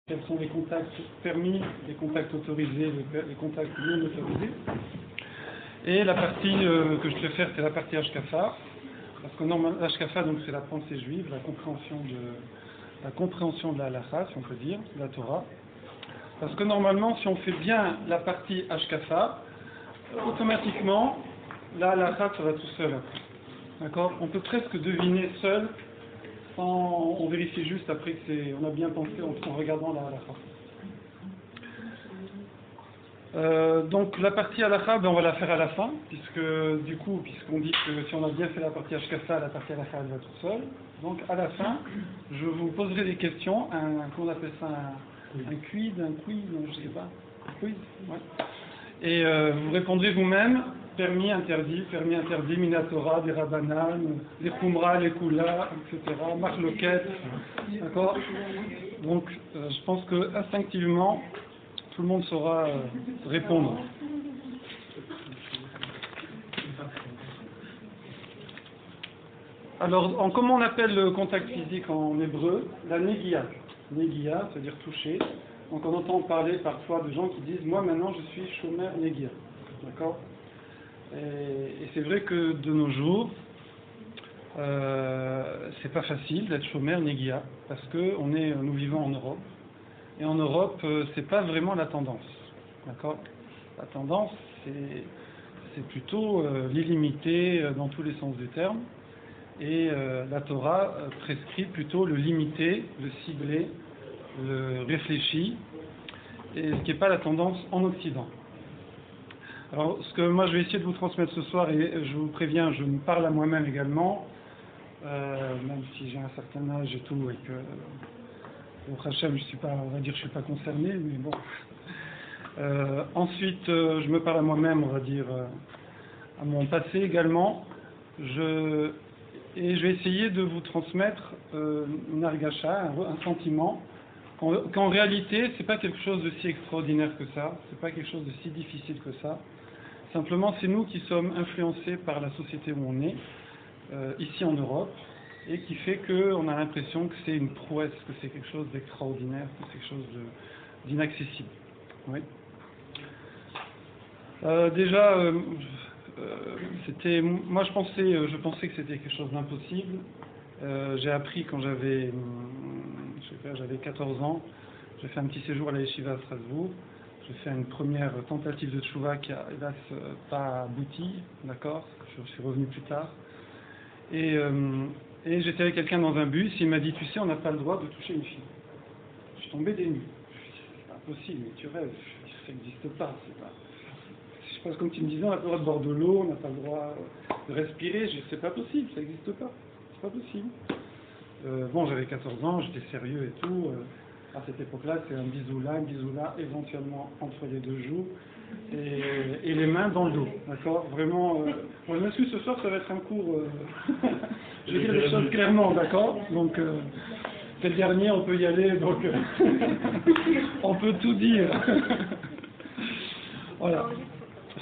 Quels sont les contacts permis, les contacts autorisés, les contacts non autorisés. Et la partie que je préfère, c'est la partie Hashkafa, parce que normalement, Hashkafa, donc c'est la pensée juive, la compréhension de la halakha, si on peut dire, de la Torah. Parce que normalement, si on fait bien la partie Hashkafa, automatiquement, la halakha, ça va tout seul après. D'accord? On peut presque deviner seul, on vérifie juste après que on a bien pensé en regardant la halakha. Donc la partie halakha, on va la faire à la fin, puisqu'on dit que si on a bien fait la partie Hashkafa, la partie halakha elle va toute seule. Donc à la fin, je vous poserai des questions, qu'on appelle ça un quiz, je sais pas, un quiz, ouais. Et vous répondrez vous-même, permis, interdit, minatora, des rabanan, les khumra, les kula, etc., marloquette, d'accord. Donc je pense que instinctivement, tout le monde saura répondre. Alors, comment on appelle le contact physique en hébreu? La negia. Negia, c'est-à-dire toucher. Donc on entend parler parfois de gens qui disent « Moi maintenant je suis shomer negia ». D'accord? Et c'est vrai que de nos jours, c'est pas facile d'être shomer negia, parce que nous vivons en Europe. Et en Europe, c'est pas vraiment la tendance. D'accord? La tendance, c'est plutôt l'illimité dans tous les sens du terme. Et la Torah prescrit plutôt le limité, le ciblé, le réfléchi, et ce qui n'est pas la tendance en Occident. Alors, ce que moi je vais essayer de vous transmettre ce soir, et je vous préviens, je me parle à moi-même également, même si j'ai un certain âge et tout, et que au Hachem, on va dire, je suis pas concerné, mais bon. Ensuite, je me parle à moi-même, on va dire, à mon passé également. Et je vais essayer de vous transmettre une argacha, un sentiment, qu'en réalité, c'est pas quelque chose de si extraordinaire que ça, c'est pas quelque chose de si difficile que ça. Simplement, c'est nous qui sommes influencés par la société où on est, ici en Europe, et qui fait qu'on a l'impression que c'est une prouesse, que c'est quelque chose d'extraordinaire, que c'est quelque chose d'inaccessible. Oui. Moi je pensais que c'était quelque chose d'impossible. J'ai appris quand j'avais 14 ans, j'ai fait un petit séjour à la Yeshiva à Strasbourg. J'ai fait une première tentative de tchouva qui a hélas pas abouti, d'accord. Je suis revenu plus tard. Et j'étais avec quelqu'un dans un bus, il m'a dit, tu sais, on n'a pas le droit de toucher une fille. Je suis tombé des nues. C'est pas possible, mais tu rêves, ça n'existe pas, Je pense comme tu me disais, on n'a pas le droit de boire de l'eau, on n'a pas le droit de respirer, c'est pas possible, ça n'existe pas, c'est pas possible. Bon, j'avais 14 ans, j'étais sérieux et tout. À cette époque-là, c'est un bisou là, éventuellement entre les deux joues, et les mains dans le dos, d'accord? Vraiment, bon, je m'excuse, ce soir, ça va être un cours, je vais dire les choses clairement, d'accord? Donc, c'est le dernier, on peut y aller, donc, on peut tout dire. Voilà.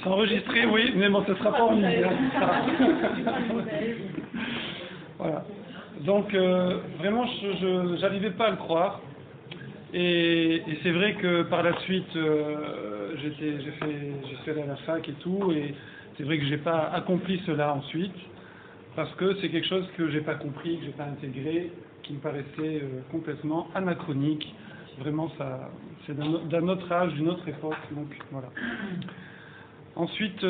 C'est enregistré, oui, mais bon, ce ne sera pas en ligne. Voilà. Donc, vraiment, je n'arrivais pas à le croire. Et c'est vrai que par la suite, j'ai fait la fac et tout, et c'est vrai que j'ai pas accompli cela ensuite, parce que c'est quelque chose que j'ai pas compris, que j'ai pas intégré, qui me paraissait complètement anachronique. Vraiment, c'est d'un autre âge, d'une autre époque, donc voilà. Ensuite,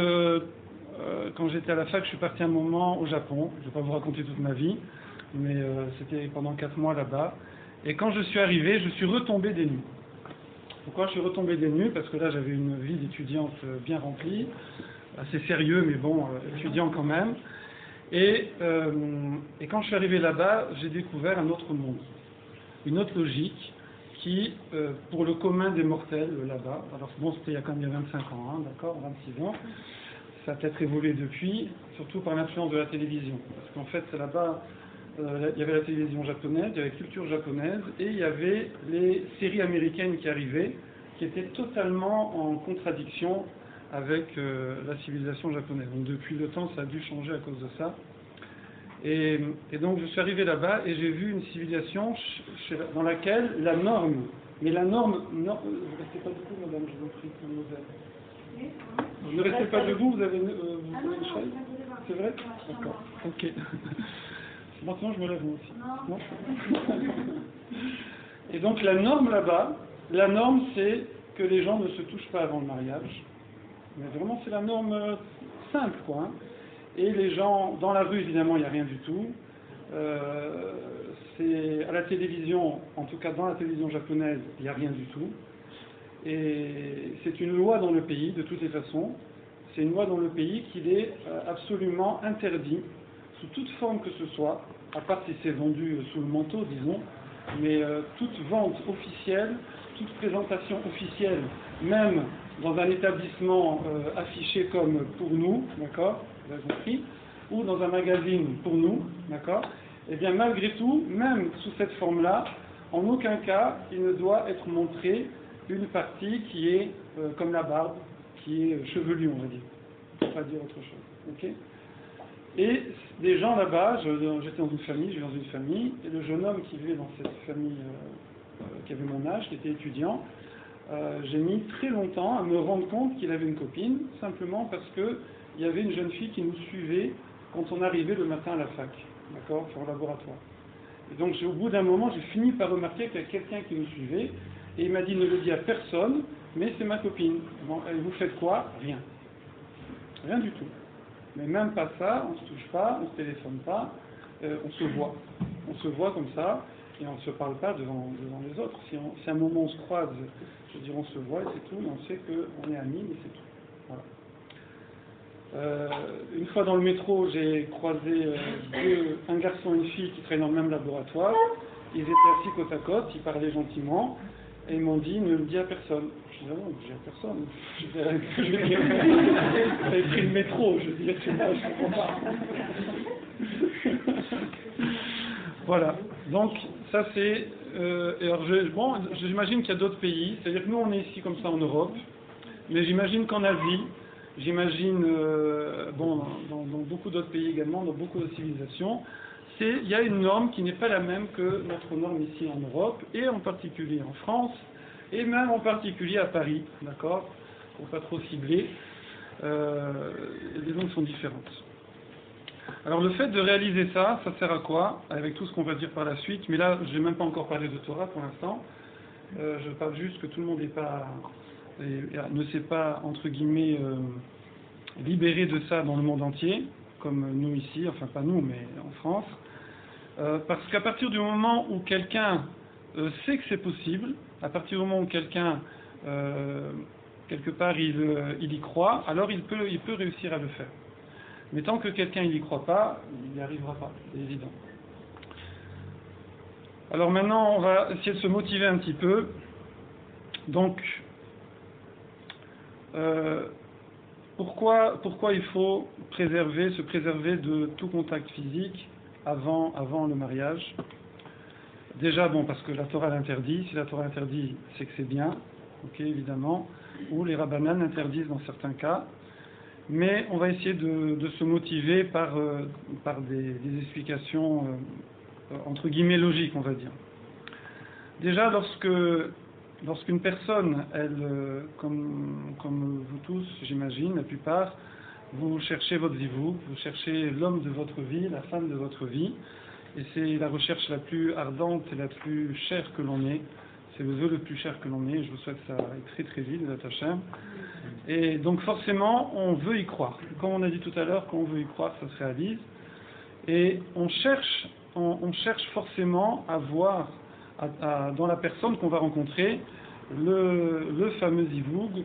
quand j'étais à la fac, je suis parti un moment au Japon. Je ne vais pas vous raconter toute ma vie, mais c'était pendant 4 mois là-bas. Et quand je suis arrivé, je suis retombé des nues. Pourquoi je suis retombé des nues? Parce que là, j'avais une vie d'étudiante bien remplie, assez sérieux, mais bon, étudiant quand même. Et quand je suis arrivé là-bas, j'ai découvert un autre monde, une autre logique qui, pour le commun des mortels là-bas, alors bon, c'était il y a 25 ans, hein, d'accord, 26 ans, ça a peut-être évolué depuis, surtout par l'influence de la télévision. Parce qu'en fait, là-bas, il y avait la télévision japonaise, il y avait la culture japonaise, et il y avait les séries américaines qui arrivaient, qui étaient totalement en contradiction avec la civilisation japonaise. Donc depuis le temps, ça a dû changer à cause de ça. Et donc je suis arrivé là-bas et j'ai vu une civilisation dans laquelle la norme Mais la norme, non, ne restez pas debout, madame, je vous prie, mademoiselle. Ne restez pas debout, vous avez une chaise? C'est vrai? D'accord, ok. Maintenant, je me lève moi aussi. Non. Et donc, la norme là-bas, la norme, c'est que les gens ne se touchent pas avant le mariage. Mais vraiment, c'est la norme simple, quoi. Hein. Et les gens, dans la rue, évidemment, il n'y a rien du tout. C'est à la télévision, en tout cas dans la télévision japonaise, il n'y a rien du tout. Et c'est une loi dans le pays, de toutes les façons. C'est une loi dans le pays qu'il est absolument interdit, sous toute forme que ce soit, à part si c'est vendu sous le manteau, disons, mais toute vente officielle, toute présentation officielle, même dans un établissement affiché comme pour nous, d'accord, vous avez compris, ou dans un magazine pour nous, d'accord, et bien malgré tout, même sous cette forme-là, en aucun cas il ne doit être montré une partie qui est comme la barbe, qui est chevelue, on va dire, pour pas dire autre chose, ok. Et des gens là-bas, j'étais dans une famille, je vivais dans une famille, et le jeune homme qui vivait dans cette famille, qui avait mon âge, qui était étudiant, j'ai mis très longtemps à me rendre compte qu'il avait une copine, simplement parce qu'il y avait une jeune fille qui nous suivait quand on arrivait le matin à la fac, d'accord, au laboratoire. Et donc au bout d'un moment, j'ai fini par remarquer qu'il y a quelqu'un qui nous suivait, et il m'a dit, ne le dis à personne, mais c'est ma copine. Bon, et vous faites quoi? Rien. Rien du tout. Mais même pas ça, on ne se touche pas, on ne se téléphone pas, on se voit. On se voit comme ça, et on ne se parle pas devant les autres. Si à un moment on se croise, je veux dire on se voit et c'est tout, et on sait qu'on est amis, mais c'est tout. Voilà. Une fois dans le métro, j'ai croisé un garçon et une fille qui travaillaient dans le même laboratoire. Ils étaient assis côte à côte, ils parlaient gentiment, et ils m'ont dit, ne le dis à personne. Je dis, non, je dis à personne. Je veux dire, vous avez pris le métro, je veux dire, je comprends pas. Voilà. Donc, ça c'est... alors, bon, j'imagine qu'il y a d'autres pays. C'est-à-dire que nous, on est ici comme ça en Europe. Mais j'imagine qu'en Asie, j'imagine, bon, dans beaucoup d'autres pays également, dans beaucoup de civilisations, il y a une norme qui n'est pas la même que notre norme ici en Europe, et en particulier en France, et même en particulier à Paris, d'accord, pour pas trop cibler, les normes sont différentes. Alors le fait de réaliser ça, ça sert à quoi? Avec tout ce qu'on va dire par la suite, mais là je n'ai même pas encore parlé de Torah pour l'instant, je parle juste que tout le monde ne s'est pas, entre guillemets, libéré de ça dans le monde entier, comme nous ici, enfin pas nous, mais en France, parce qu'à partir du moment où quelqu'un sait que c'est possible, à partir du moment où quelqu'un, quelque part, il y croit, alors il peut réussir à le faire. Mais tant que quelqu'un n'y croit pas, il n'y arrivera pas, c'est évident. Alors maintenant, on va essayer de se motiver un petit peu. Donc, pourquoi il faut se préserver de tout contact physique avant le mariage? Déjà, bon, parce que la Torah l'interdit. Si la Torah l'interdit, c'est que c'est bien, ok, évidemment. Ou les rabbanan l'interdisent dans certains cas. Mais on va essayer de se motiver par des explications, entre guillemets, logiques, on va dire. Déjà, lorsqu'une personne, elle, comme vous tous, j'imagine, la plupart, vous cherchez votre zivug, vous cherchez l'homme de votre vie, la femme de votre vie, et c'est la recherche la plus ardente et la plus chère que l'on ait. C'est le vœu le plus cher que l'on ait, je vous souhaite ça aille très très vite, Hashem. Et donc forcément, on veut y croire. Comme on a dit tout à l'heure, quand on veut y croire, ça se réalise. Et on cherche forcément à voir dans la personne qu'on va rencontrer le fameux zivug,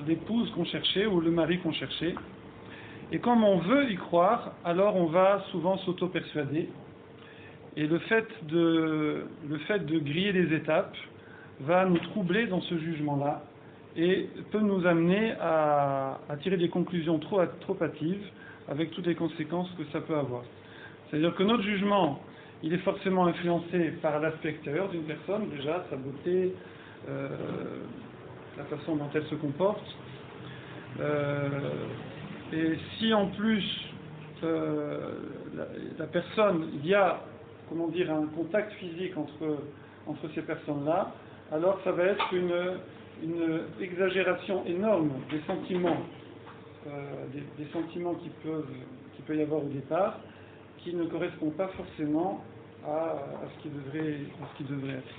l'épouse qu'on cherchait ou le mari qu'on cherchait. Et comme on veut y croire, alors on va souvent s'auto-persuader. Et le fait de griller les étapes va nous troubler dans ce jugement-là et peut nous amener à tirer des conclusions trop hâtives avec toutes les conséquences que ça peut avoir. C'est-à-dire que notre jugement, il est forcément influencé par l'aspect extérieur d'une personne, déjà sa beauté, la façon dont elle se comporte. Et si en plus la personne, il y a, comment dire, un contact physique entre ces personnes-là, alors ça va être une exagération énorme des sentiments, des sentiments qu'il peut y avoir au départ, qui ne correspondent pas forcément à ce qui devrait être.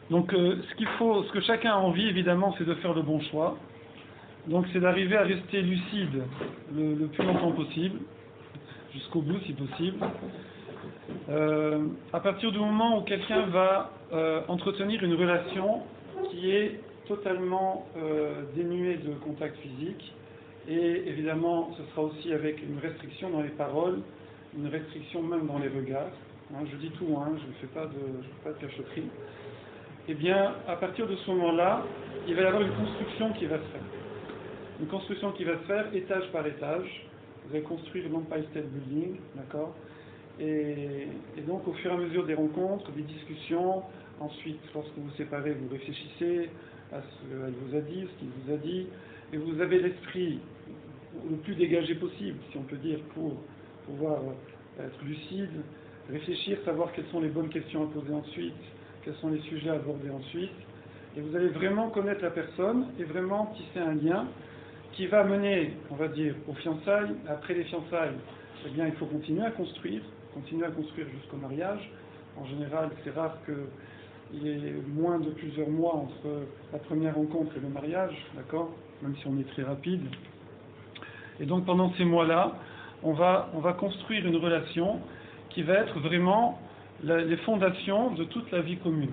Donc ce que chacun a envie évidemment, c'est de faire le bon choix. Donc c'est d'arriver à rester lucide le plus longtemps possible, jusqu'au bout si possible. À partir du moment où quelqu'un va entretenir une relation qui est totalement dénuée de contact physique, et évidemment ce sera aussi avec une restriction dans les paroles, une restriction même dans les regards, je dis tout, je ne fais pas de cachotterie. Eh bien, à partir de ce moment-là, il va y avoir une construction qui va se faire. Une construction qui va se faire étage par étage. Vous allez construire l'Empire State Building, d'accord ? Et donc, au fur et à mesure des rencontres, des discussions, ensuite, lorsque vous vous séparez, vous réfléchissez à ce qu'elle vous a dit, ce qu'il vous a dit, et vous avez l'esprit le plus dégagé possible, si on peut dire, pour pouvoir être lucide, réfléchir, savoir quelles sont les bonnes questions à poser ensuite, quels sont les sujets à aborder ensuite, et vous allez vraiment connaître la personne et vraiment tisser un lien qui va mener, on va dire, aux fiançailles. Après les fiançailles, eh bien, il faut continuer à construire jusqu'au mariage. En général, c'est rare qu'il y ait moins de plusieurs mois entre la première rencontre et le mariage, d'accord, même si on est très rapide. Et donc, pendant ces mois-là, on va construire une relation qui va être vraiment les fondations de toute la vie commune.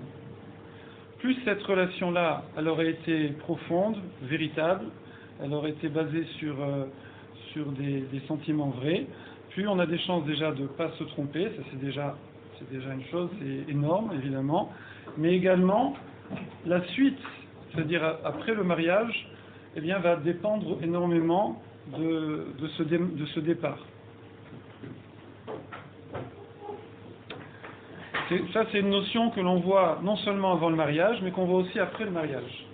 Plus cette relation-là, elle aurait été profonde, véritable, elle aurait été basée sur des sentiments vrais, plus on a des chances déjà de ne pas se tromper, ça c'est déjà une chose, c'est énorme évidemment, mais également la suite, c'est-à-dire après le mariage, eh bien, va dépendre énormément de ce départ. Ça, c'est une notion que l'on voit non seulement avant le mariage, mais qu'on voit aussi après le mariage.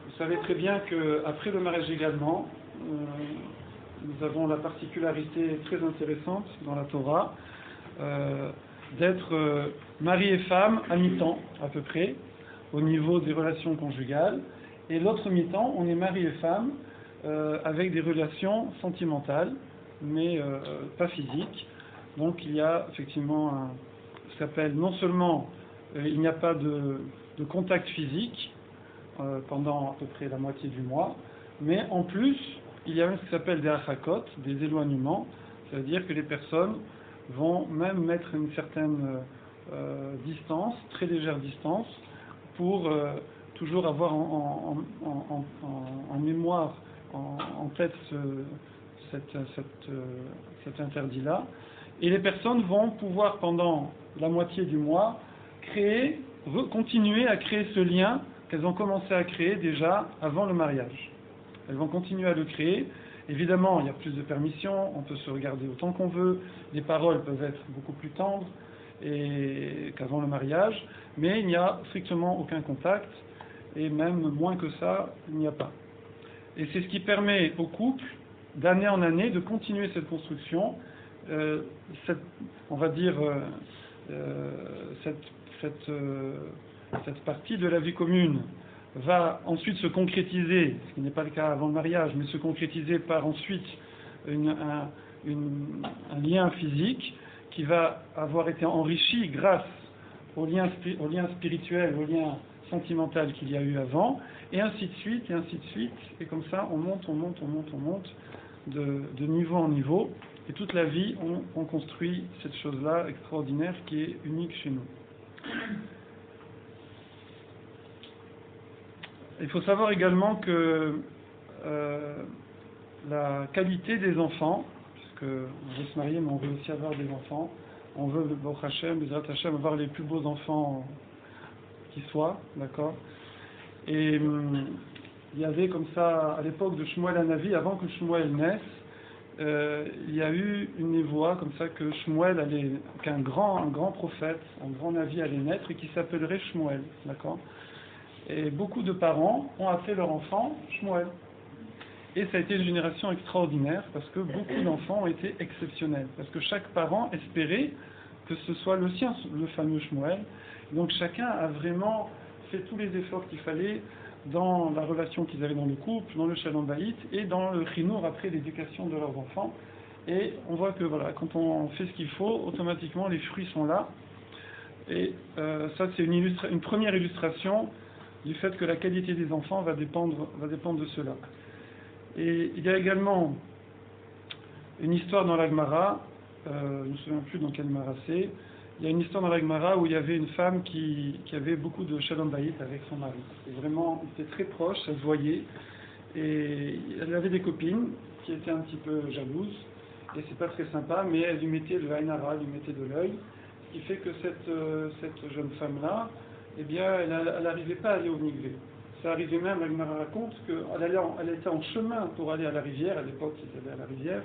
Vous savez très bien qu'après le mariage également, nous avons la particularité très intéressante dans la Torah d'être mari et femme à mi-temps, à peu près, au niveau des relations conjugales. Et l'autre mi-temps, on est mari et femme avec des relations sentimentales, mais pas physiques. Donc il y a effectivement ce qu'on appelle non seulement il n'y a pas de contact physique pendant à peu près la moitié du mois, mais en plus il y a ce qui s'appelle des achakot, des éloignements, c'est-à-dire que les personnes vont même mettre une certaine distance, très légère distance, pour toujours avoir en mémoire, en tête cet interdit-là. Et les personnes vont pouvoir, pendant la moitié du mois, continuer à créer ce lien qu'elles ont commencé à créer déjà avant le mariage. Elles vont continuer à le créer. Évidemment, il y a plus de permissions, on peut se regarder autant qu'on veut, les paroles peuvent être beaucoup plus tendres qu'avant le mariage, mais il n'y a strictement aucun contact, et même moins que ça, il n'y a pas. Et c'est ce qui permet au couple, d'année en année, de continuer cette construction, on va dire, cette partie de la vie commune va ensuite se concrétiser, ce qui n'est pas le cas avant le mariage, mais se concrétiser par ensuite un lien physique qui va avoir été enrichi grâce au lien spirituel, au lien sentimental qu'il y a eu avant, et ainsi de suite, et comme ça on monte de niveau en niveau, et toute la vie on construit cette chose-là extraordinaire qui est unique chez nous. Il faut savoir également que la qualité des enfants, puisque on veut se marier mais on veut aussi avoir des enfants, on veut, Baruch Hashem, Bezrat Hashem, avoir les plus beaux enfants qui soient, d'accord. Et il y avait comme ça, à l'époque de Shmuel Hanavi, avant que Shmuel naisse, il y a eu une névoie comme ça que Shmuel allait, qu'un grand prophète, un grand Navi allait naître et qui s'appellerait Shmuel, d'accord. Et beaucoup de parents ont appelé leur enfant Shmuel. Et ça a été une génération extraordinaire parce que beaucoup d'enfants ont été exceptionnels. Parce que chaque parent espérait que ce soit le sien, le fameux Shmuel. Donc chacun a vraiment fait tous les efforts qu'il fallait dans la relation qu'ils avaient dans le couple, dans le shalom bayit et dans le chinour après l'éducation de leurs enfants. Et on voit que voilà, quand on fait ce qu'il faut, automatiquement les fruits sont là. Et ça c'est une première illustration du fait que la qualité des enfants va dépendre de cela. Et il y a également une histoire dans la Gemara, je ne me souviens plus dans quelle Gemara c'est. Il y a une histoire dans la Gemara où il y avait une femme qui avait beaucoup de shalom bayit avec son mari. Et vraiment, ils étaient très proches, ça se voyait. Et elle avait des copines qui étaient un petit peu jalouses. Et c'est pas très sympa, mais elle lui mettait le Ainara, elle lui mettait de l'œil. Ce qui fait que cette jeune femme-là, eh bien, elle n'arrivait pas à aller au Mikvé. Ça arrivait même, la Gemara raconte qu'elle était en chemin pour aller à la rivière, à l'époque ils allaient à la rivière,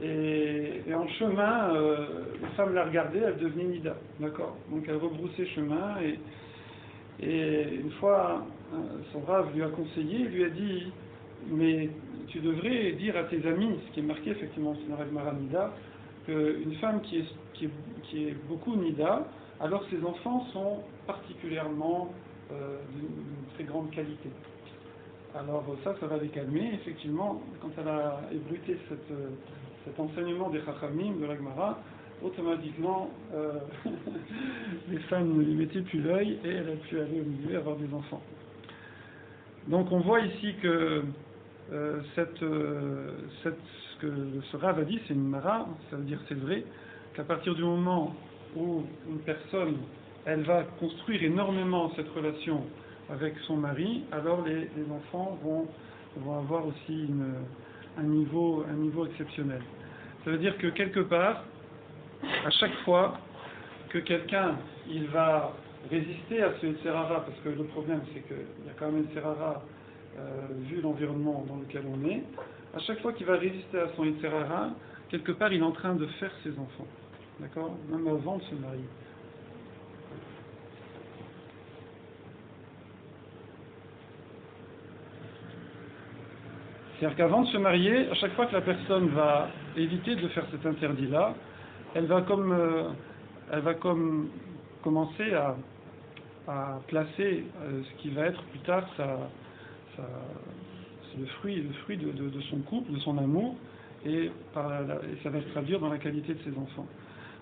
et en chemin, les femmes la regardaient, elle devenait Nida, d'accord. Donc elle rebroussait chemin, et une fois, son Rav lui a conseillé, il lui a dit, mais tu devrais dire à tes amis, ce qui est marqué effectivement dans la Gemara Nida, qu'une femme qui est beaucoup Nida, alors ses enfants sont particulièrement d'une très grande qualité. Alors ça va les calmer. Effectivement, quand elle a ébruité cet enseignement des Chachamim, de la Gemara, automatiquement, les femmes ne lui mettaient plus l'œil et elle a pu aller au milieu avoir des enfants. Donc on voit ici que ce que ce Rav a dit, c'est une Mara, ça veut dire c'est vrai, qu'à partir du moment où une personne elle va construire énormément cette relation avec son mari, alors les enfants vont avoir aussi un niveau exceptionnel. Ça veut dire que quelque part, à chaque fois que quelqu'un il va résister à ce Yetzirara, parce que le problème c'est qu'il y a quand même un Yetzirara vu l'environnement dans lequel on est, à chaque fois qu'il va résister à son Yetzirara, quelque part il est en train de faire ses enfants. D'accord? Même avant de se marier. C'est-à-dire qu'avant de se marier, à chaque fois que la personne va éviter de faire cet interdit-là, elle va comme commencer à placer ce qui va être plus tard le fruit de son couple, de son amour, et ça va se traduire dans la qualité de ses enfants.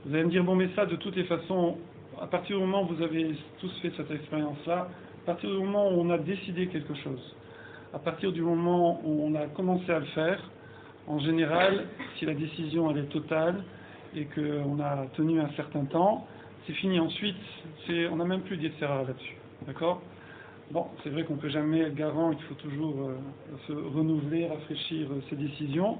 Vous allez me dire, bon mais ça de toutes les façons, à partir du moment où vous avez tous fait cette expérience-là, à partir du moment où on a décidé quelque chose, à partir du moment où on a commencé à le faire, en général, si la décision elle est totale et qu'on a tenu un certain temps, c'est fini. Ensuite, on n'a même plus d'Yetzirara là-dessus. D'accord? Bon, c'est vrai qu'on ne peut jamais être garant, il faut toujours se renouveler, rafraîchir ses décisions.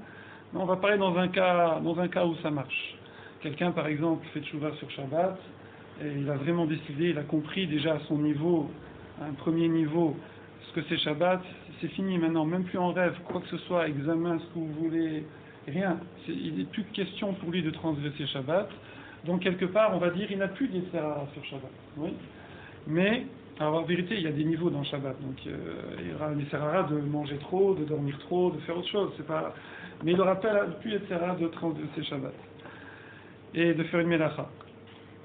Mais on va parler dans un cas où ça marche. Quelqu'un, par exemple, fait tchouva sur Shabbat, et il a vraiment décidé, il a compris déjà à son niveau, à un premier niveau, ce que c'est Shabbat, c'est fini maintenant, même plus en rêve, quoi que ce soit, examen, ce que vous voulez, rien. Il n'est plus question pour lui de transgresser Shabbat. Donc, quelque part, on va dire, il n'a plus d'Yetzirara sur Shabbat. Oui. Mais, alors, en vérité, il y a des niveaux dans Shabbat. Donc, il y aura l'Yetzirara de manger trop, de dormir trop, de faire autre chose. Mais il n'aura plus l'Yetzirara de transgresser Shabbat. Et de faire une mélacha,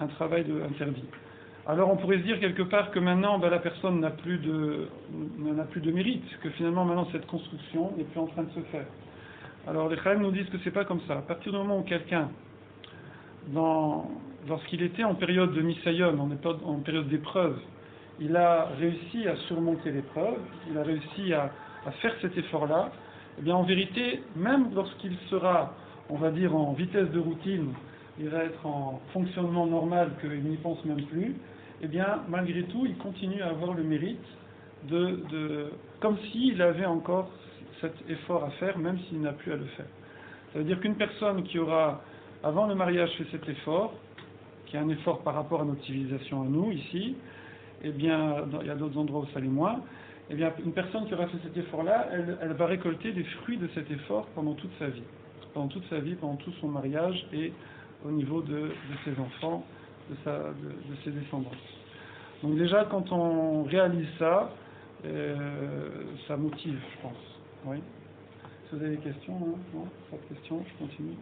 un travail interdit. Alors on pourrait se dire quelque part que maintenant la personne n'a plus de mérite, que finalement maintenant cette construction n'est plus en train de se faire. Alors les Chachamim nous disent que c'est pas comme ça. À partir du moment où quelqu'un, lorsqu'il était en période de Nisayon, en période d'épreuve, il a réussi à surmonter l'épreuve, il a réussi à faire cet effort-là, eh bien en vérité, même lorsqu'il sera, on va dire, en vitesse de routine, il va être en fonctionnement normal, qu'il n'y pense même plus, eh bien, malgré tout, il continue à avoir le mérite comme s'il avait encore cet effort à faire, même s'il n'a plus à le faire. Ça veut dire qu'une personne qui aura, avant le mariage, fait cet effort, qui est un effort par rapport à notre civilisation à nous, ici, eh bien, il y a d'autres endroits où ça l'est moins, eh bien, une personne qui aura fait cet effort-là, elle va récolter les fruits de cet effort pendant toute sa vie, pendant tout son mariage et au niveau de ses enfants, de ses descendants. Donc déjà, quand on réalise ça, ça motive, je pense. Oui. Si vous avez des questions, hein? Non, pas de questions, je continue.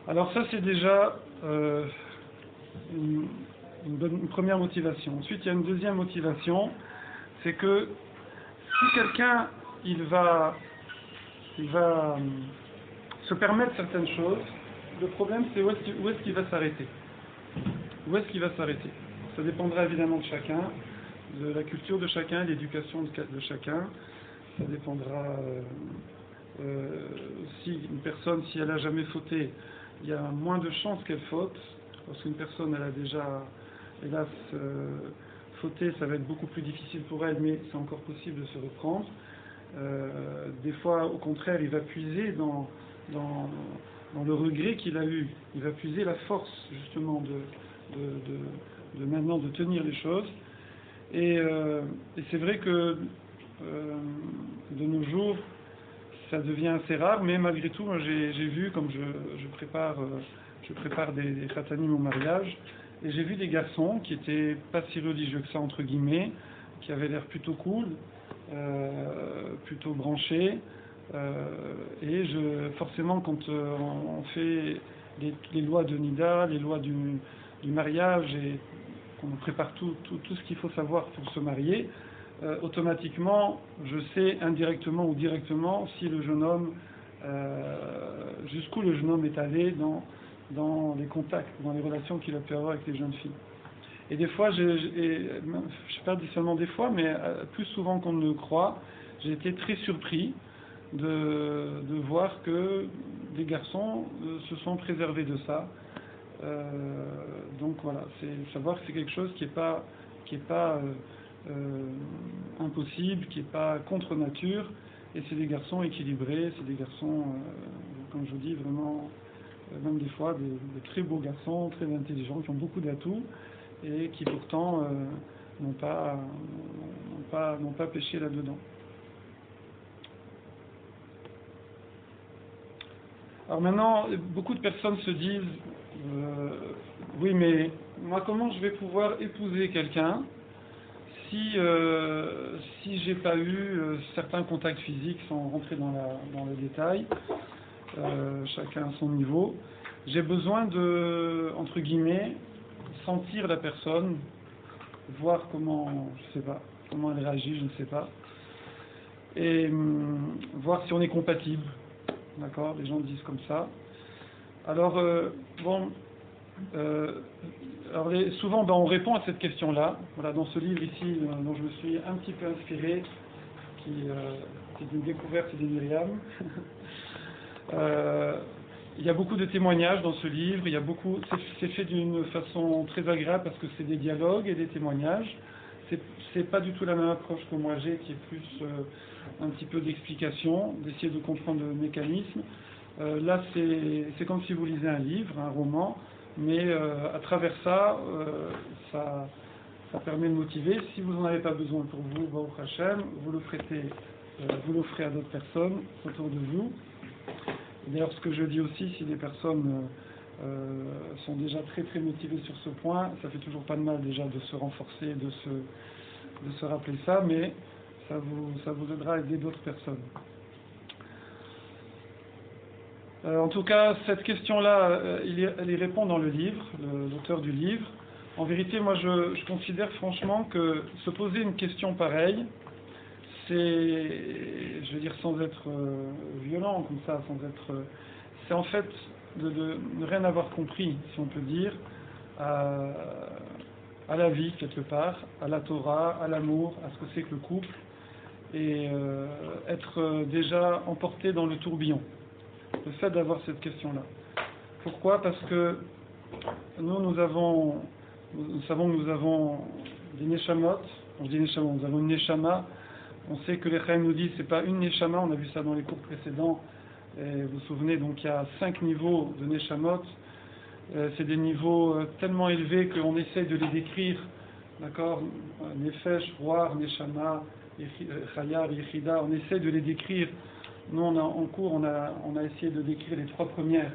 Alors ça c'est déjà une première motivation. Ensuite il y a une deuxième motivation, c'est que si quelqu'un il va se permettre certaines choses, le problème c'est où est-ce qu'il va s'arrêter. Où est-ce qu'il va s'arrêter? Ça dépendra évidemment de chacun, de la culture de chacun, de l'éducation de chacun. Ça dépendra si une personne, si elle n'a jamais fauté, il y a moins de chances qu'elle faute. Lorsqu'une personne elle a déjà, hélas, fauté, ça va être beaucoup plus difficile pour elle, mais c'est encore possible de se reprendre. Des fois, au contraire, il va puiser dans le regret qu'il a eu. Il va puiser la force, justement, de maintenant de tenir les choses. Et c'est vrai que de nos jours, ça devient assez rare, mais malgré tout, j'ai vu, comme je prépare des khatanim au mariage, et j'ai vu des garçons qui étaient pas si religieux que ça, entre guillemets, qui avaient l'air plutôt cool, plutôt branchés, et forcément, quand on fait les lois de Nida, les lois du mariage, et qu'on prépare tout ce qu'il faut savoir pour se marier, automatiquement, je sais indirectement ou directement si le jeune homme, jusqu'où le jeune homme est allé dans les contacts, dans les relations qu'il a pu avoir avec les jeunes filles. Et des fois, je ne sais pas seulement des fois, mais plus souvent qu'on ne le croit, j'ai été très surpris de voir que des garçons se sont préservés de ça. Donc voilà, c'est savoir que c'est quelque chose qui est pas impossible, qui n'est pas contre nature, et c'est des garçons équilibrés, c'est des garçons, comme je vous dis, vraiment, même des fois, de très beaux garçons, très intelligents, qui ont beaucoup d'atouts, et qui pourtant n'ont pas péché là-dedans. Alors maintenant, beaucoup de personnes se disent, oui, mais moi, comment je vais pouvoir épouser quelqu'un si j'ai pas eu certains contacts physiques, sans rentrer dans le détail, chacun à son niveau, j'ai besoin de, entre guillemets, sentir la personne, voir comment, je sais pas, comment elle réagit, je ne sais pas, et voir si on est compatible, d'accord, les gens disent comme ça. Alors, alors souvent on répond à cette question-là, voilà, dans ce livre ici dont je me suis un petit peu inspiré, qui est une découverte de Myriam. Il y a beaucoup de témoignages dans ce livre, c'est fait d'une façon très agréable parce que c'est des dialogues et des témoignages. C'est pas du tout la même approche que moi j'ai, qui est plus un petit peu d'explication, d'essayer de comprendre le mécanisme. Là c'est comme si vous lisez un livre, un roman, mais à travers ça, ça permet de motiver. Si vous n'en avez pas besoin pour vous, Baruch Hashem, vous l'offrez à d'autres personnes autour de vous. D'ailleurs, ce que je dis aussi, si les personnes sont déjà très très motivées sur ce point, ça fait toujours pas de mal déjà de se renforcer, de se rappeler ça, mais ça vous aidera à aider d'autres personnes. En tout cas, cette question-là, elle y répond dans le livre, l'auteur du livre. En vérité, moi, je considère franchement que se poser une question pareille, c'est, je veux dire, sans être violent comme ça, c'est en fait de ne rien avoir compris, si on peut dire, à la vie quelque part, à la Torah, à l'amour, à ce que c'est que le couple, et être déjà emporté dans le tourbillon. Le fait d'avoir cette question-là. Pourquoi? Parce que nous savons que nous avons des neshamot. Quand je dis neshamot, nous avons une neshama. On sait que les Chaim nous disent c'est pas une neshama, on a vu ça dans les cours précédents. Et vous vous souvenez, donc il y a 5 niveaux de neshamot. C'est des niveaux tellement élevés qu'on essaye de les décrire, d'accord? Nefesh, Roar, Neshama, Chaya, Yechida, on essaie de les décrire. Nous, en cours, on a essayé de décrire les trois premières.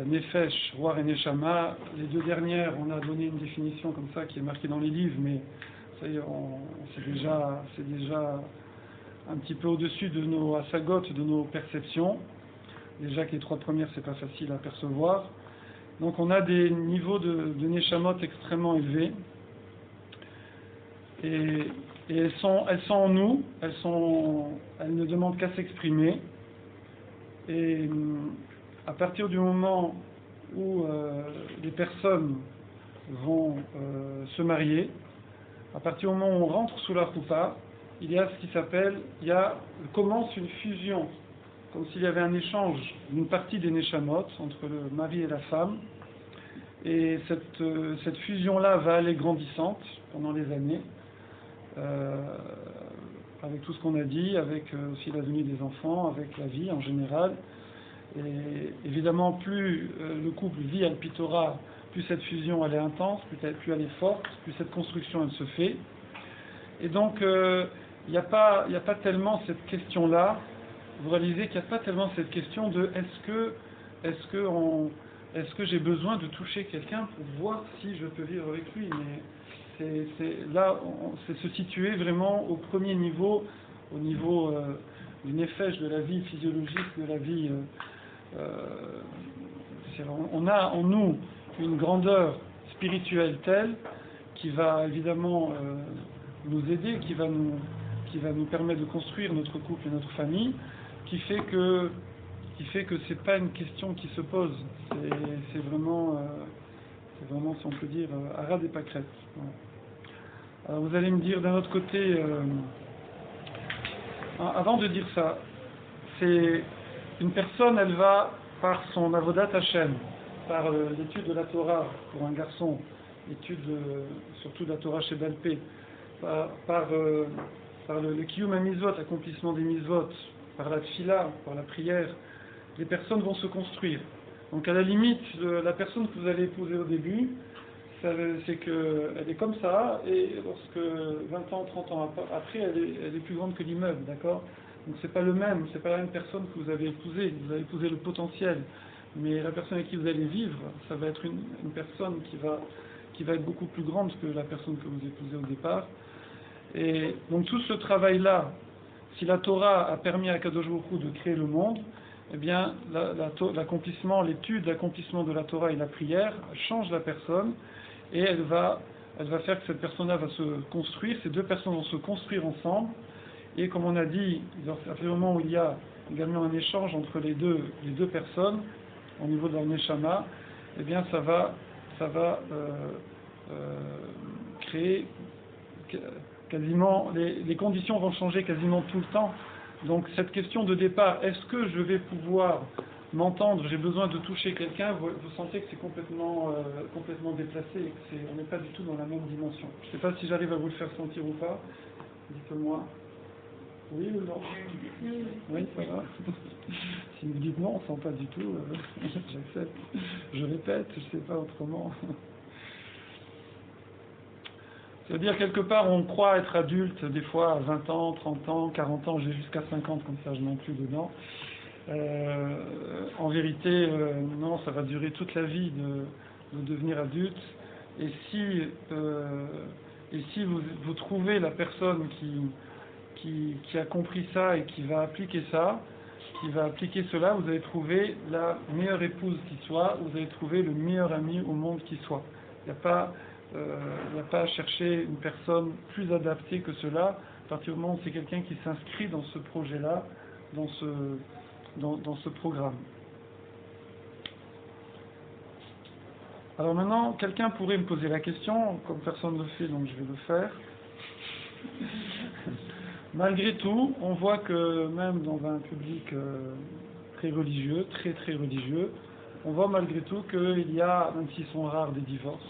Nefesh, Roar et Neshama. Les deux dernières, on a donné une définition comme ça qui est marquée dans les livres, mais ça y est, c'est déjà un petit peu au-dessus de nos asagot, de nos perceptions. Déjà que les trois premières, c'est pas facile à percevoir. Donc on a des niveaux de Neshamot extrêmement élevés. Et elles sont en nous, elles ne demandent qu'à s'exprimer. Et à partir du moment où les personnes vont se marier, à partir du moment où on rentre sous la choupa, il y a ce qui commence une fusion, comme s'il y avait un échange d'une partie des neshamot entre le mari et la femme. Et cette fusion-là va aller grandissante pendant les années, avec tout ce qu'on a dit, avec aussi la venue des enfants, avec la vie en général. Et évidemment, plus le couple vit al Pitora, plus cette fusion elle est intense, plus elle est forte, plus cette construction elle se fait. Et donc, il n'y a pas tellement cette question-là. Vous réalisez qu'il n'y a pas tellement cette question de est-ce que j'ai besoin de toucher quelqu'un pour voir si je peux vivre avec lui. Mais c'est se situer vraiment au premier niveau, au niveau du nefesh, de la vie physiologique, de la vie. On a en nous une grandeur spirituelle telle qui va évidemment nous aider, qui va nous permettre de construire notre couple et notre famille, qui fait que c'est pas une question qui se pose. C'est vraiment, si on peut dire, arad et pâquerette. Voilà. Alors vous allez me dire d'un autre côté, avant de dire ça, c'est une personne, elle va par son avodat Hashem, par l'étude de la Torah pour un garçon, l'étude surtout de la Torah chez Balpé, par le kiyum ha-mizvot, l'accomplissement des mizvot, par la tfila, par la prière, les personnes vont se construire. Donc à la limite, la personne que vous allez épouser au début, c'est qu'elle est comme ça, et lorsque 20 ans, 30 ans après, elle est plus grande que l'immeuble, d'accord? Donc c'est pas la même personne que vous avez épousée le potentiel, mais la personne avec qui vous allez vivre, ça va être une personne qui va être beaucoup plus grande que la personne que vous épousez au départ. Et donc tout ce travail-là, si la Torah a permis à Kadosh Baruch Hu de créer le monde, eh bien l'accomplissement de la Torah et la prière change la personne, et elle va faire que cette personne-là va se construire, ces deux personnes vont se construire ensemble, et comme on a dit, à partir du moment où il y a également un échange entre les deux personnes, au niveau de leur neshama, eh bien ça va créer quasiment, les conditions vont changer quasiment tout le temps. Donc cette question de départ, est-ce que je vais pouvoir m'entendre, j'ai besoin de toucher quelqu'un, vous sentez que c'est complètement déplacé, et on n'est pas du tout dans la même dimension. Je ne sais pas si j'arrive à vous le faire sentir ou pas, dites-moi. Oui ou non? Oui, ça va. Si vous dites non, on ne sent pas du tout, j'accepte. Je répète, je ne sais pas autrement. C'est-à-dire, quelque part, on croit être adulte, des fois à 20 ans, 30 ans, 40 ans, j'ai jusqu'à 50, comme ça je m'inclus dedans. En vérité, non, ça va durer toute la vie de devenir adulte. Et si vous trouvez la personne qui a compris ça et qui va appliquer ça, qui va appliquer cela, vous allez trouver la meilleure épouse qui soit, vous allez trouver le meilleur ami au monde qui soit. Il n'y a pas à chercher une personne plus adaptée que cela, à partir du moment où c'est quelqu'un qui s'inscrit dans ce projet-là, dans ce programme. Alors maintenant, quelqu'un pourrait me poser la question, comme personne ne le fait, donc je vais le faire. Malgré tout, on voit que même dans un public très religieux, très très religieux, on voit malgré tout qu'il y a, même s'ils sont rares, des divorces.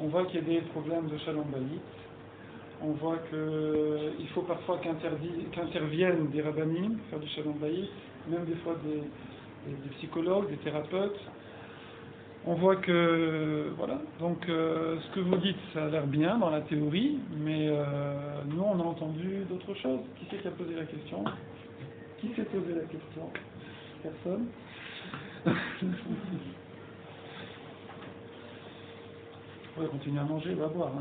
On voit qu'il y a des problèmes de shalom bayit. On voit qu'il faut parfois qu'interviennent des rabbanim pour faire du shalom bayit, même des fois des psychologues, des thérapeutes. On voit que, voilà, donc ce que vous dites, ça a l'air bien dans la théorie, mais nous, on a entendu d'autres choses. Qui c'est qui a posé la question? Qui s'est posé la question? Personne? On va continuer à manger, on va boire.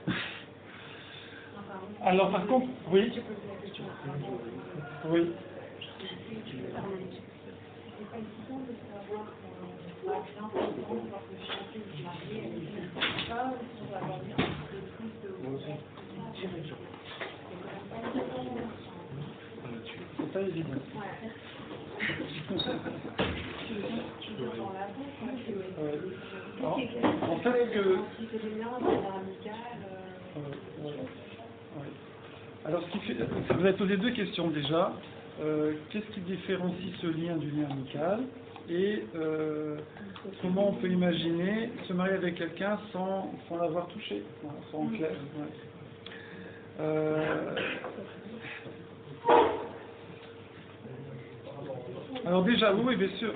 Hein. Alors, par contre, oui. Oui. C'est pas évident. En fait, que... Alors, ce qui fait... vous avez posé deux questions déjà. Qu'est-ce qui différencie ce lien du lien amical? Et comment on peut imaginer se marier avec quelqu'un sans l'avoir touché, sans clair. Ouais. Alors déjà, oui, bien sûr.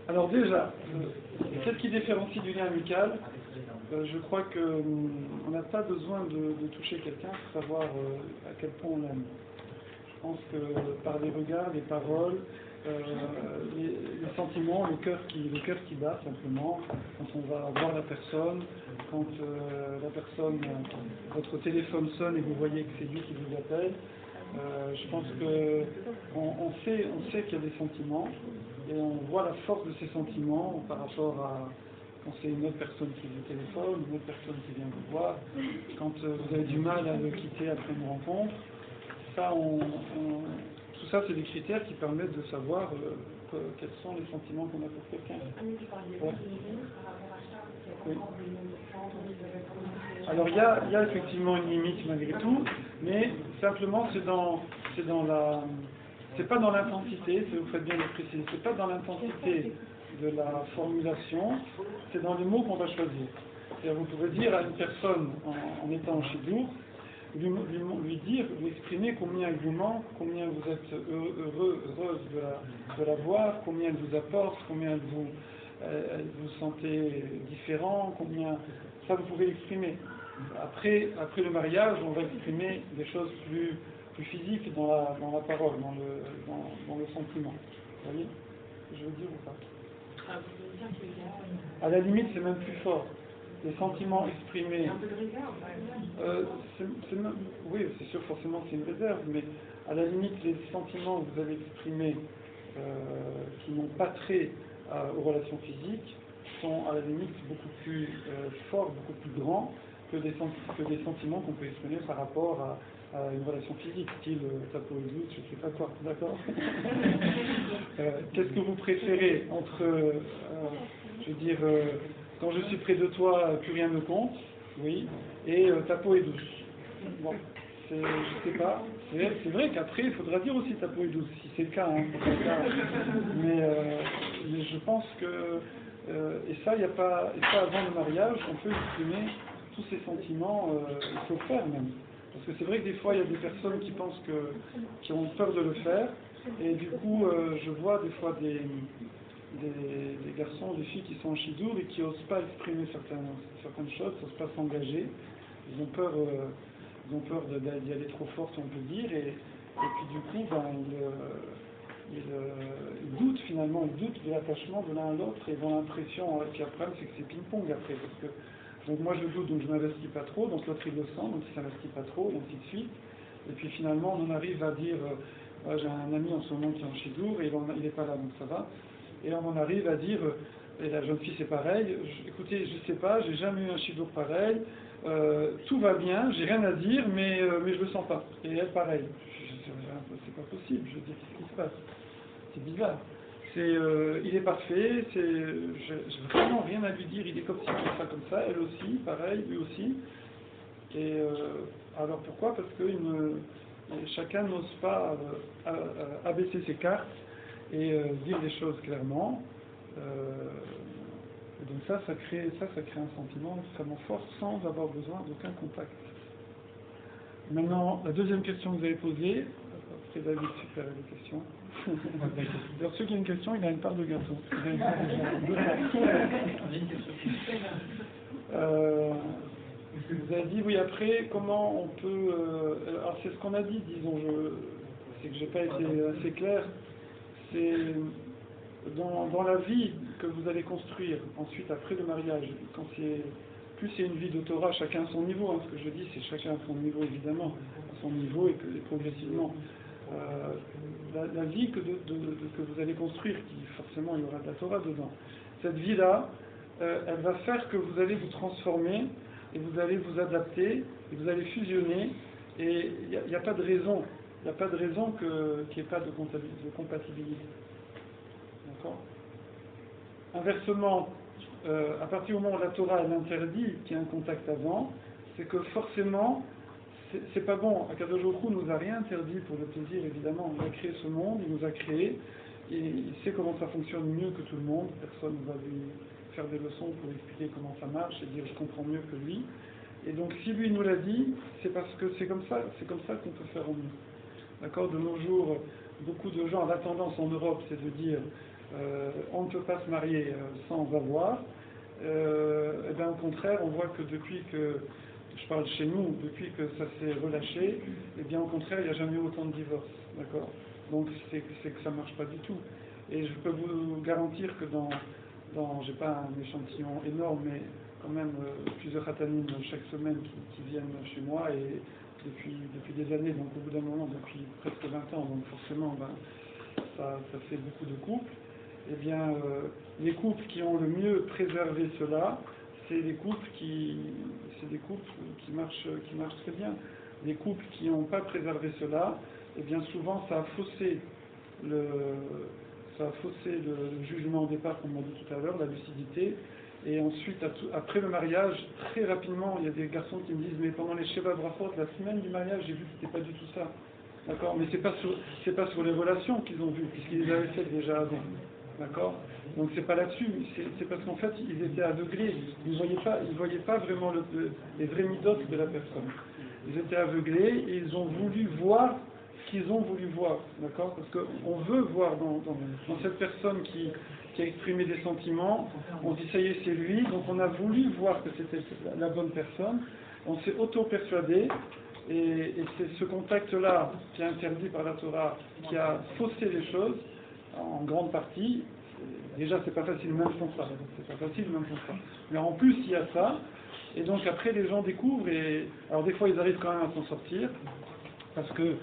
Alors déjà, qu'est-ce qui différencie du lien amical? Je crois qu'on n'a pas besoin de toucher quelqu'un pour savoir à quel point on l'aime. Je pense que par les regards, les paroles, les sentiments, le cœur qui bat simplement, quand on va voir la personne, quand la personne, votre téléphone sonne et vous voyez que c'est lui qui vous appelle, je pense qu'on sait qu'il y a des sentiments et on voit la force de ces sentiments par rapport à quand c'est une autre personne qui vous téléphone, une autre personne qui vient vous voir, quand vous avez du mal à le quitter après une rencontre. Ça, tout ça, c'est des critères qui permettent de savoir quels sont les sentiments qu'on a pour quelqu'un. Ouais. Oui. Alors, il y a effectivement une limite malgré tout, mais simplement, c'est pas dans l'intensité, vous faites bien de le préciser, c'est pas dans l'intensité de la formulation, c'est dans les mots qu'on va choisir. Vous pouvez dire à une personne, en étant en chidour, lui dire, lui exprimer combien elle vous manque, combien vous êtes heureuse de la voir, combien elle vous apporte, combien elle vous sentez différent, combien... Ça, vous pouvez l'exprimer. Après le mariage, on va exprimer des choses plus physiques dans la parole, dans le sentiment. Vous voyez ce que je veux dire ou pas? À la limite, c'est même plus fort. Les sentiments exprimés. Un peu de réserve, oui, c'est sûr, forcément, c'est une réserve, mais à la limite, les sentiments que vous avez exprimés qui n'ont pas trait aux relations physiques sont à la limite beaucoup plus forts, beaucoup plus grands que des sentiments qu'on peut exprimer par rapport à une relation physique, style tapo et douce, je ne sais pas quoi, d'accord? Qu'est-ce que vous préférez entre, je veux dire, quand je suis près de toi, plus rien ne compte, oui, et ta peau est douce. Bon, je sais pas. C'est vrai qu'après, il faudra dire aussi ta peau est douce, si c'est le cas. Hein, mais je pense que, et ça avant le mariage, on peut exprimer tous ces sentiments, il faut le faire même. Parce que c'est vrai que des fois, il y a des personnes qui pensent qui ont peur de le faire, et du coup, je vois des fois des garçons, des filles qui sont en chidour et qui n'osent pas exprimer certaines choses, n'osent pas s'engager. Ils ont peur d'y aller trop fort, si on peut dire, et puis du coup, ils doutent finalement, ils doutent de l'attachement de l'un à l'autre et ils ont l'impression, et puis après, c'est que c'est ping-pong après, parce que donc moi je doute, donc je ne m'investis pas trop, donc l'autre il le sent, donc il ne s'investit pas trop, et ainsi de suite. Et puis finalement, on en arrive à dire, j'ai un ami en ce moment qui est en chidour, et il n'est pas là, donc ça va. Et on en arrive à dire, et la jeune fille c'est pareil, écoutez, je sais pas, j'ai jamais eu un chidour pareil, tout va bien, j'ai rien à dire, mais je le sens pas. Et elle pareil. C'est pas possible, je veux dire, qu'est-ce qui se passe? C'est bizarre. Il est parfait, j'ai vraiment rien à lui dire, il est comme ci, comme ça, elle aussi, pareil, lui aussi. Et alors pourquoi? Parce que chacun n'ose pas abaisser ses cartes et dire les choses clairement. Et donc ça crée un sentiment extrêmement fort sans avoir besoin d'aucun contact. Maintenant, la deuxième question que vous avez posée, Et David, super, des questions. Alors, ceux qui ont une question, il a une part de gâteau. Vous avez dit, oui, après, comment on peut... alors, c'est ce qu'on a dit, disons, c'est que j'ai pas été assez clair. C'est dans la vie que vous allez construire, ensuite, après le mariage, quand plus c'est une vie de Torah, chacun à son niveau, hein, ce que je dis, c'est chacun à son niveau, évidemment, à son niveau, et progressivement. La vie que vous allez construire, qui forcément il y aura de la Torah dedans, cette vie-là, elle va faire que vous allez vous transformer, et vous allez vous adapter, et vous allez fusionner, et il n'y a pas de raison, qu'il n'y ait pas de compatibilité. D'accord ? Inversement, à partir du moment où la Torah elle interdit qu'il y ait un contact avant, c'est que forcément, c'est pas bon. Akadosh Baruch Hu nous a rien interdit pour le plaisir, évidemment. Il a créé ce monde, il nous a créé, et il sait comment ça fonctionne mieux que tout le monde. Personne ne va lui faire des leçons pour expliquer comment ça marche et dire je comprends mieux que lui. Et donc si lui nous l'a dit, c'est parce que c'est comme ça qu'on peut faire au mieux. D'accord ? De nos jours, beaucoup de gens, la tendance en Europe, c'est de dire on ne peut pas se marier sans avoir. Et bien au contraire, on voit que depuis que, je parle chez nous, depuis que ça s'est relâché, et bien au contraire, il n'y a jamais eu autant de divorces. D'accord ? Donc c'est que ça ne marche pas du tout. Et je peux vous garantir que j'ai pas un échantillon énorme, mais quand même plusieurs khatanim chaque semaine qui viennent chez moi, et depuis des années, donc au bout d'un moment, depuis presque 20 ans, donc forcément, ça fait beaucoup de couples. Eh bien, les couples qui ont le mieux préservé cela, c'est des couples qui marchent très bien. Les couples qui n'ont pas préservé cela, eh bien souvent ça a faussé le jugement au départ, comme on dit tout à l'heure, la lucidité. Et ensuite, après le mariage, très rapidement, il y a des garçons qui me disent mais pendant les Sheva Brachot, la semaine du mariage, j'ai vu que c'était pas du tout ça. D'accord ? Mais c'est pas sur les relations qu'ils ont vu, puisqu'ils les avaient faites déjà avant. D'accord ? Donc c'est pas là-dessus, c'est parce qu'en fait ils étaient aveuglés, ils voyaient pas vraiment les vrais midotes de la personne. Ils étaient aveuglés et ils ont voulu voir ce qu'ils ont voulu voir, d'accord ? Parce qu'on veut voir dans cette personne qui a exprimé des sentiments, on dit ça y est c'est lui, donc on a voulu voir que c'était la bonne personne, on s'est auto-persuadé, et c'est ce contact-là qui est interdit par la Torah, qui a faussé les choses, en grande partie. Déjà c'est pas facile même sans ça, mais en plus il y a ça, et donc après les gens découvrent, et alors des fois ils arrivent quand même à s'en sortir, parce que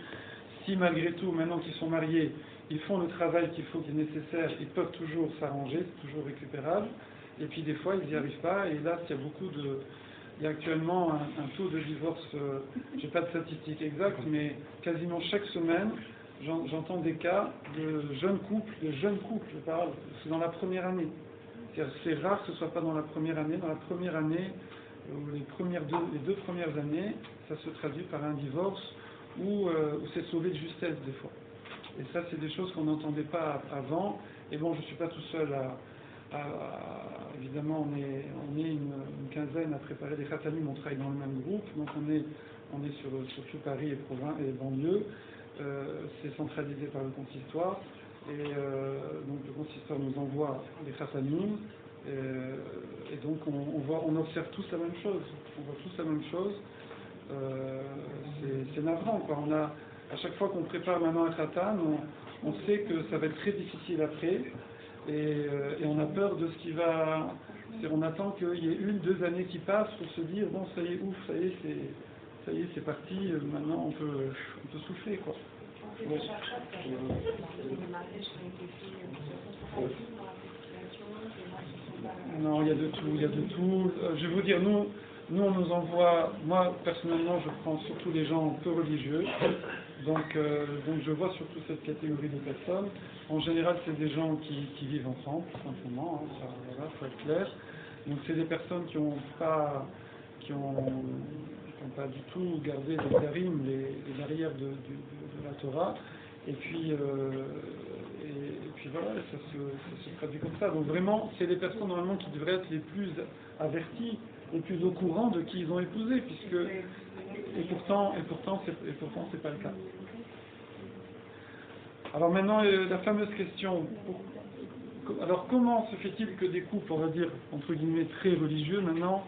si malgré tout, maintenant qu'ils sont mariés, ils font le travail qu'il faut, qui est nécessaire, ils peuvent toujours s'arranger, c'est toujours récupérable, et puis des fois ils n'y arrivent pas, et là il y a actuellement un taux de divorce, j'ai pas de statistiques exactes, mais quasiment chaque semaine, j'entends des cas de jeunes couples, je parle, c'est dans la première année. C'est rare que ce soit pas dans la première année. Dans la première année, ou les deux premières années, ça se traduit par un divorce où c'est sauvé de justesse des fois. Et ça, c'est des choses qu'on n'entendait pas avant. Et bon, je suis pas tout seul évidemment, on est une quinzaine à préparer des khatanim, on travaille dans le même groupe, donc on est sur tout Paris et province et banlieue. C'est centralisé par le consistoire, et donc le consistoire nous envoie les khatanim, et donc on observe tous la même chose. C'est navrant, quoi. À chaque fois qu'on prépare maintenant un khatan, on sait que ça va être très difficile après, et on a peur de ce qui va. On attend qu'il y ait 1-2 années qui passent pour se dire bon, ça y est, ouf, ça y est, c'est parti, maintenant on peut souffler, quoi. Ouais. Non, il y a de tout. Je vais vous dire, nous on nous envoie, moi personnellement je prends surtout les gens peu religieux, donc je vois surtout cette catégorie de personnes. En général c'est des gens qui vivent ensemble, tout simplement, hein, ça, voilà, faut être clair. Donc c'est des personnes qui n'ont pas du tout gardé les tarim, les barrières de la Torah, et puis voilà, ça se traduit comme ça. Donc vraiment, c'est les personnes normalement qui devraient être les plus averties, les plus au courant de qui ils ont épousé, et pourtant c'est pas le cas. Alors maintenant, la fameuse question, alors comment se fait-il que des couples, on va dire, entre guillemets, très religieux maintenant,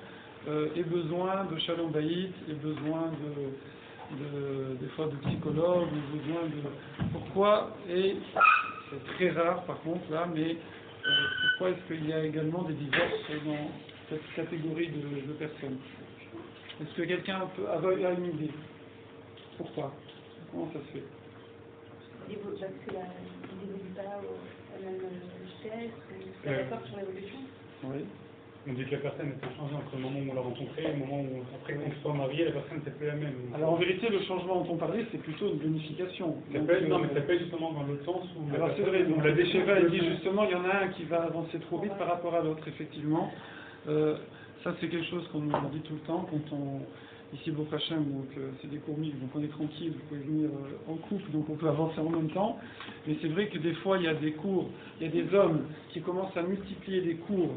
aient besoin de shalom bayit, aient besoin des fois de psychologues, aient besoin de... Pourquoi, et c'est très rare par contre là, mais pourquoi est-ce qu'il y a également des divorces dans cette catégorie de personnes? Est-ce que quelqu'un a une idée? Pourquoi? Comment ça se fait? Parce que ils n'évoluent pas à la même vitesse, ils sont d'accord sur l'évolution. Oui. On dit que la personne a été changée entre le moment où on l'a rencontrée et le moment où, après qu'on soit marié, la personne n'était plus la même. Alors en vérité, le changement dont on parlait, c'est plutôt une bonification. Ça peut être, non, mais ça peut être justement dans l'autre sens où alors c'est vrai, donc la Décheva, elle dit justement, il y en a un qui va avancer trop vite par rapport à l'autre, effectivement. Ça, c'est quelque chose qu'on nous dit tout le temps quand on... Ici, Baruch Hashem, donc c'est des cours mixtes, donc on est tranquille, vous pouvez venir en couple, donc on peut avancer en même temps. Mais c'est vrai que des fois, il y a des cours, il y a des hommes qui commencent à multiplier des cours,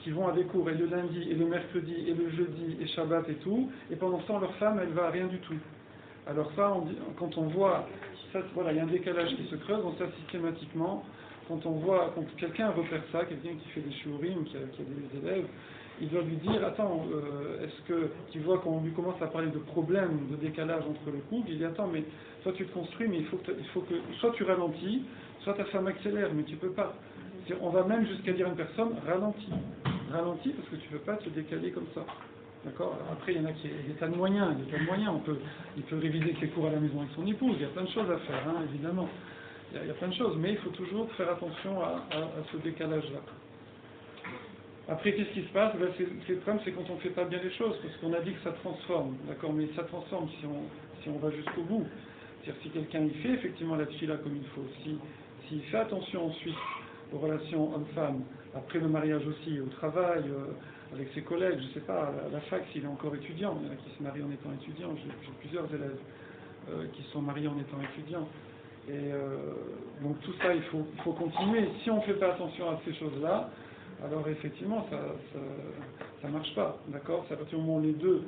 qui vont à des cours, et le lundi, et le mercredi, et le jeudi, et Shabbat et tout, et pendant ce temps, leur femme, elle va à rien du tout. Alors ça, quand on voit, ça, voilà, il y a un décalage qui se creuse, donc ça, systématiquement, quand quelqu'un repère ça, quelqu'un qui fait des shiurim, qui a des élèves, il doit lui dire, attends, est-ce que tu vois quand on lui commence à parler de problèmes, de décalage entre le couple, il dit, attends, mais soit tu te construis, mais il faut que soit tu ralentis, soit ta femme accélère, mais tu peux pas. On va même jusqu'à dire à une personne, ralentis parce que tu ne peux pas te décaler comme ça. D'accord? Après, il y en a qui ont des tas de moyens, il peut réviser ses cours à la maison avec son épouse, il y a plein de choses à faire, hein, évidemment. Il y a plein de choses, mais il faut toujours faire attention à ce décalage-là. Après, qu'est-ce qui se passe? Le problème, c'est quand on ne fait pas bien les choses, parce qu'on a dit que ça transforme, d'accord? Mais ça transforme si on va jusqu'au bout. C'est-à-dire si quelqu'un y fait effectivement la tefila comme il faut, s'il fait attention ensuite aux relations hommes-femmes, après le mariage aussi, au travail, avec ses collègues, je ne sais pas, à la fac s'il est encore étudiant, il y en a qui se marient en étant étudiant, j'ai plusieurs élèves qui sont mariés en étant étudiants. Et donc tout ça, il faut continuer. Si on ne fait pas attention à ces choses-là, alors effectivement, ça marche pas, d'accord? C'est à partir du moment où les deux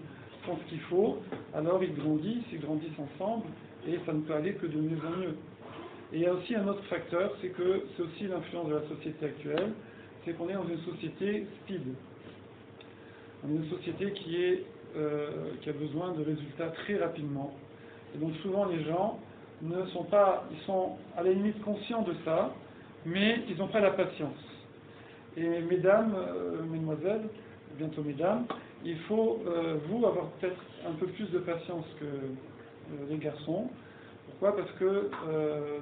font ce qu'il faut, alors ils grandissent ensemble, et ça ne peut aller que de mieux en mieux. Et il y a aussi un autre facteur, c'est que c'est aussi l'influence de la société actuelle, c'est qu'on est dans une société speed. On est une société qui a besoin de résultats très rapidement. Et donc souvent les gens ils sont à la limite conscients de ça, mais ils n'ont pas la patience. Et mesdames, mesdemoiselles, bientôt mesdames, il faut, vous, avoir peut-être un peu plus de patience que les garçons. Pourquoi? Parce que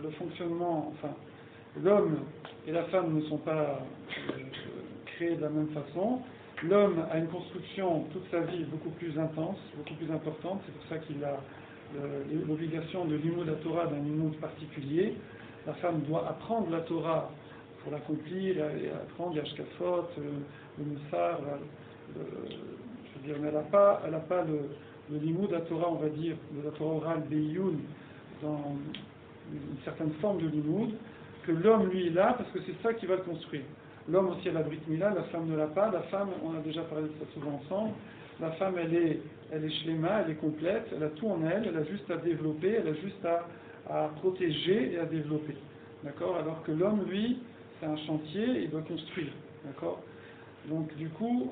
le fonctionnement, enfin, l'homme et la femme ne sont pas créés de la même façon. L'homme a une construction toute sa vie beaucoup plus intense, beaucoup plus importante. C'est pour ça qu'il a l'obligation de l'imoud la Torah d'un imoud particulier. La femme doit apprendre la Torah pour l'accomplir, et apprendre les Hashkafot, le Moussar, je veux dire, mais elle n'a pas le limoud la Torah, on va dire, de la Torah orale Beiyun, dans une certaine forme de limoud, que l'homme, lui, il a, parce que c'est ça qui va le construire. L'homme aussi a la Brit Mila, la femme ne l'a pas. La femme, on a déjà parlé de ça souvent ensemble, la femme, elle est shlema, elle est complète, elle a tout en elle, elle a juste à développer, elle a juste à protéger et à développer. D'accord? Alors que l'homme, lui, c'est un chantier, il doit construire. D'accord? Donc, du coup,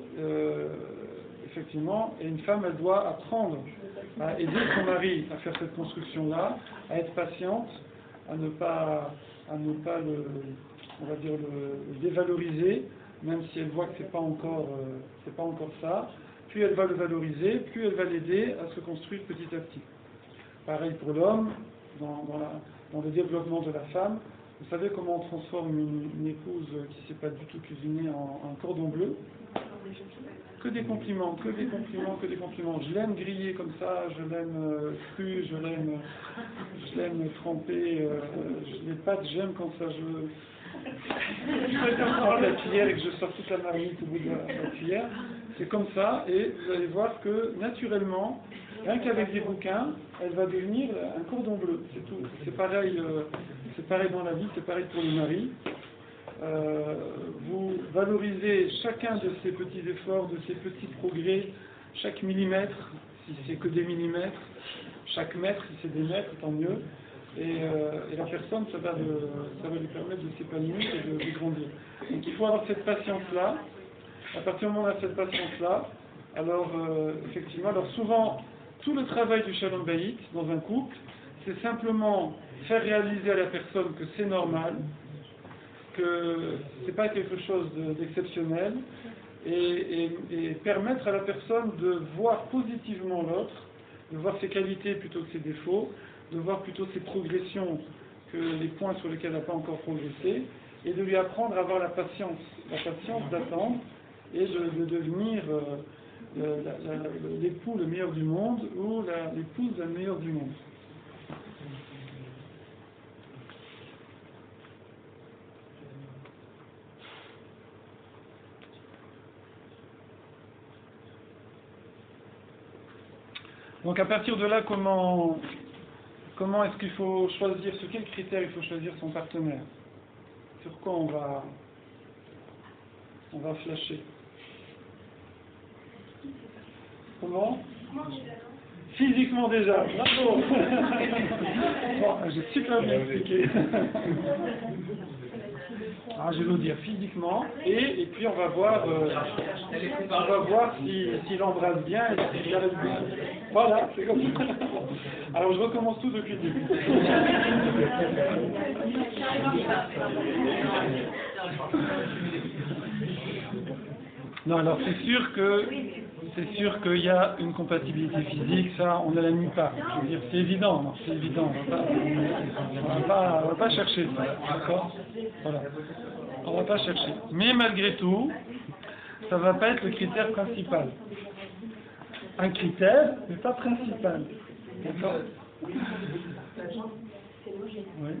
effectivement, et une femme, elle doit apprendre à aider son mari à faire cette construction-là, à être patiente, à ne pas le dévaloriser, même si elle voit que c'est pas encore ça. Plus elle va le valoriser, plus elle va l'aider à se construire petit à petit. Pareil pour l'homme, dans le développement de la femme. Vous savez comment on transforme une épouse qui ne sait pas du tout cuisiner en cordon bleu? Que des compliments, que des compliments, que des compliments. Je l'aime grillé comme ça, je l'aime cru, je l'aime trempé, les pâtes, j'aime quand ça je prends la cuillère et que je sors toute la marmite au bout de la cuillère. C'est comme ça, et vous allez voir que naturellement, rien qu'avec des bouquins, elle va devenir un cordon bleu, c'est tout. C'est pareil dans la vie, c'est pareil pour le mari. Vous valorisez chacun de ces petits efforts, de ces petits progrès, chaque millimètre, si c'est que des millimètres, chaque mètre, si c'est des mètres, tant mieux. et la personne, ça va lui permettre de s'épanouir et de grandir. Donc il faut avoir cette patience-là. À partir du moment où on a cette patience-là, alors effectivement, alors souvent, tout le travail du Shalom Bayit dans un couple, c'est simplement faire réaliser à la personne que c'est normal, que c'est pas quelque chose d'exceptionnel, et permettre à la personne de voir positivement l'autre, de voir ses qualités plutôt que ses défauts, de voir plutôt ses progressions que les points sur lesquels elle n'a pas encore progressé, et de lui apprendre à avoir la patience d'attendre et de devenir l'époux le meilleur du monde ou l'épouse la meilleure du monde. Donc à partir de là, comment est-ce qu'il faut choisir, sur quels critères il faut choisir son partenaire? Sur quoi on va flasher? Comment? Physiquement déjà, bravo. Bon, j'ai super bien expliqué. Alors, je vais vous dire physiquement, et puis on va voir s'il embrasse bien et s'il arrête bien. Voilà, c'est comme ça. Alors je recommence tout depuis le début. Non, alors c'est sûr qu'il y a une compatibilité physique, ça on ne la nie pas. Je veux dire, c'est évident, non, c'est évident. On va pas chercher ça, d'accord? Voilà. On va pas chercher. Mais malgré tout, ça va pas être le critère principal. Un critère, mais pas principal. D'accord? Oui.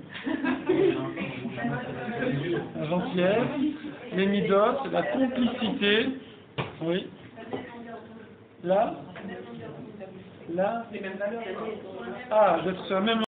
La gentillesse, les midotes, la complicité. Oui. Là, d'être sur la même